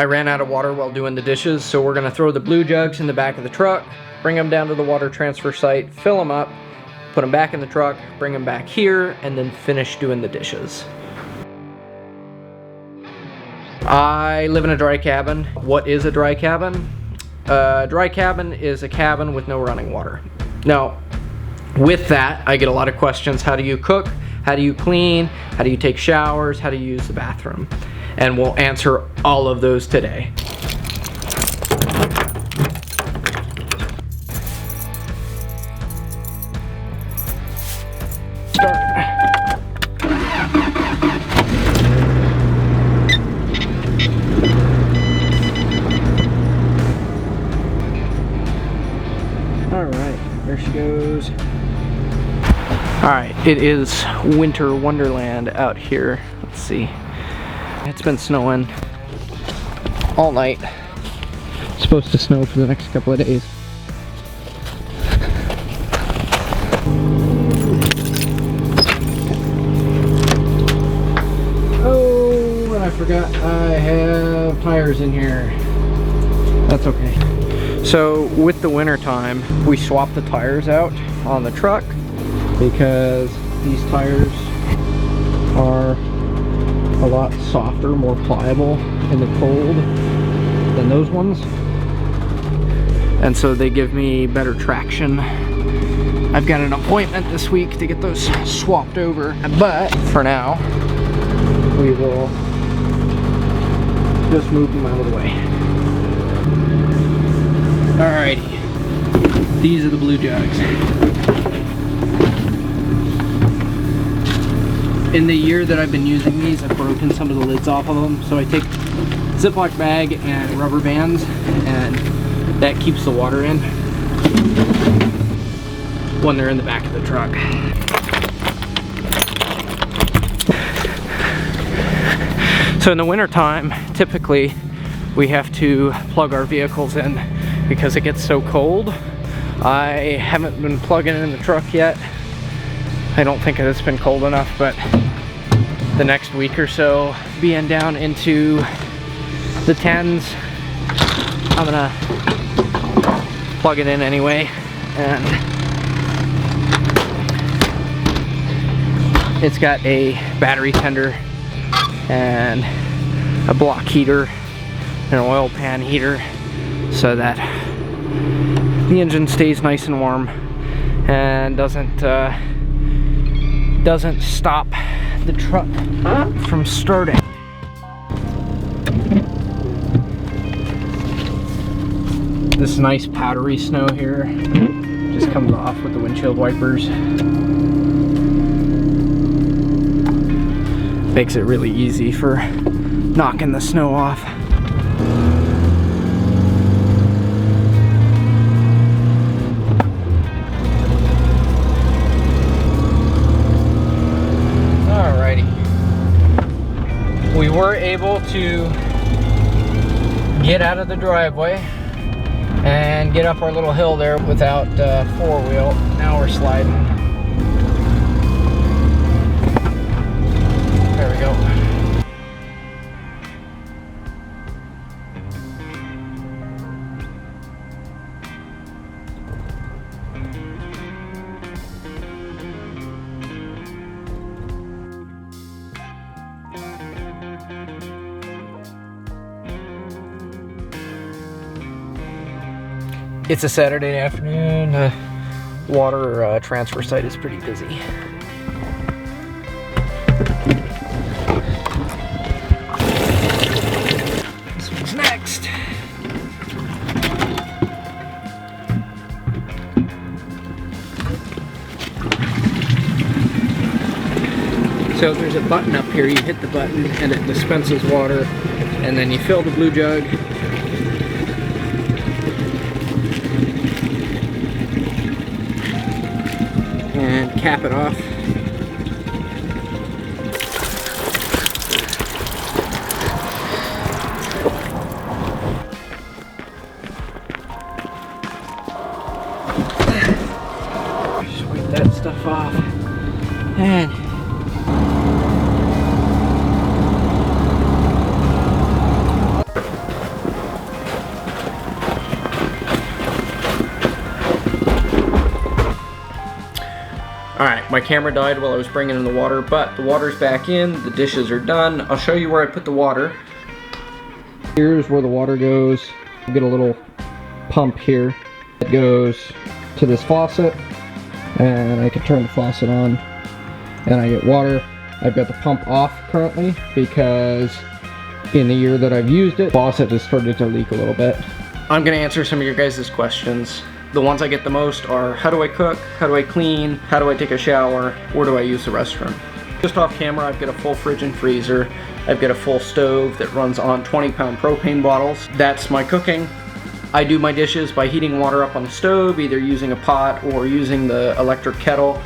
I ran out of water while doing the dishes, so we're gonna throw the blue jugs in the back of the truck, bring them down to the water transfer site, fill them up, put them back in the truck, bring them back here, and then finish doing the dishes. I live in a dry cabin. What is a dry cabin? A dry cabin is a cabin with no running water. Now, with that, I get a lot of questions. How do you cook? How do you clean? How do you take showers? How do you use the bathroom? And we'll answer all of those today. Alright, there she goes. Alright, it is winter wonderland out here. Let's see. It's been snowing all night. It's supposed to snow for the next couple of days. Oh, and I forgot I have tires in here. That's okay. So with the winter time, we swap the tires out on the truck because these tires are a lot softer, more pliable in the cold than those ones. And so they give me better traction. I've got an appointment this week to get those swapped over. But for now, we will just move them out of the way. Alrighty, these are the blue jugs. In the year that I've been using these, I've broken some of the lids off of them. So I take Ziploc bag and rubber bands, and that keeps the water in when they're in the back of the truck. So in the winter time, typically we have to plug our vehicles in because it gets so cold. I haven't been plugging in the truck yet. I don't think it's been cold enough, but the next week or so, being down into the 10s, I'm gonna plug it in anyway. And it's got a battery tender and a block heater and an oil pan heater so that the engine stays nice and warm and doesn't stop the truck from starting. This nice powdery snow here just comes off with the windshield wipers. Makes it really easy for knocking the snow off. We were able to get out of the driveway and get up our little hill there without four-wheel. Now we're sliding. There we go. It's a Saturday afternoon. The water transfer site is pretty busy. This one's next. So there's a button up here. You hit the button and it dispenses water, and then you fill the blue jug. And cap it off. Just wipe that stuff off. And My camera died while I was bringing in the water, but the water's back in, the dishes are done. I'll show you where I put the water. Here's where the water goes. You get a little pump here. It goes to this faucet, and I can turn the faucet on, and I get water. I've got the pump off currently because in the year that I've used it, the faucet has started to leak a little bit. I'm gonna answer some of your guys' questions. The ones I get the most are, how do I cook? How do I clean? How do I take a shower? Where do I use the restroom? Just off camera, I've got a full fridge and freezer. I've got a full stove that runs on 20-pound propane bottles. That's my cooking. I do my dishes by heating water up on the stove, either using a pot or using the electric kettle.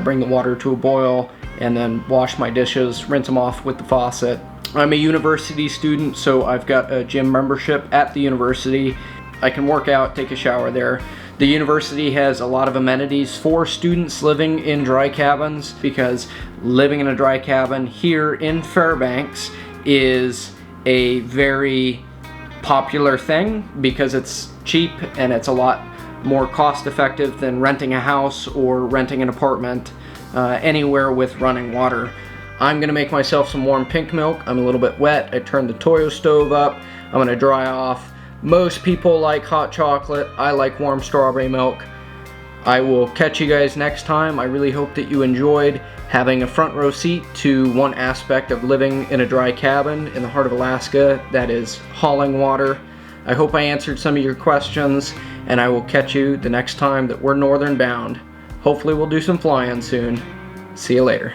Bring the water to a boil and then wash my dishes, rinse them off with the faucet. I'm a university student, so I've got a gym membership at the university. I can work out, take a shower there. The university has a lot of amenities for students living in dry cabins, because living in a dry cabin here in Fairbanks is a very popular thing because it's cheap and it's a lot more cost effective than renting a house or renting an apartment anywhere with running water. I'm gonna make myself some warm pink milk. I'm a little bit wet. I turned the Toyo stove up. I'm gonna dry off. Most people like hot chocolate. I like warm strawberry milk. I will catch you guys next time. I really hope that you enjoyed having a front row seat to one aspect of living in a dry cabin in the heart of Alaska, that is hauling water. I hope I answered some of your questions, and I will catch you the next time that we're northern bound. Hopefully we'll do some flying soon. See you later.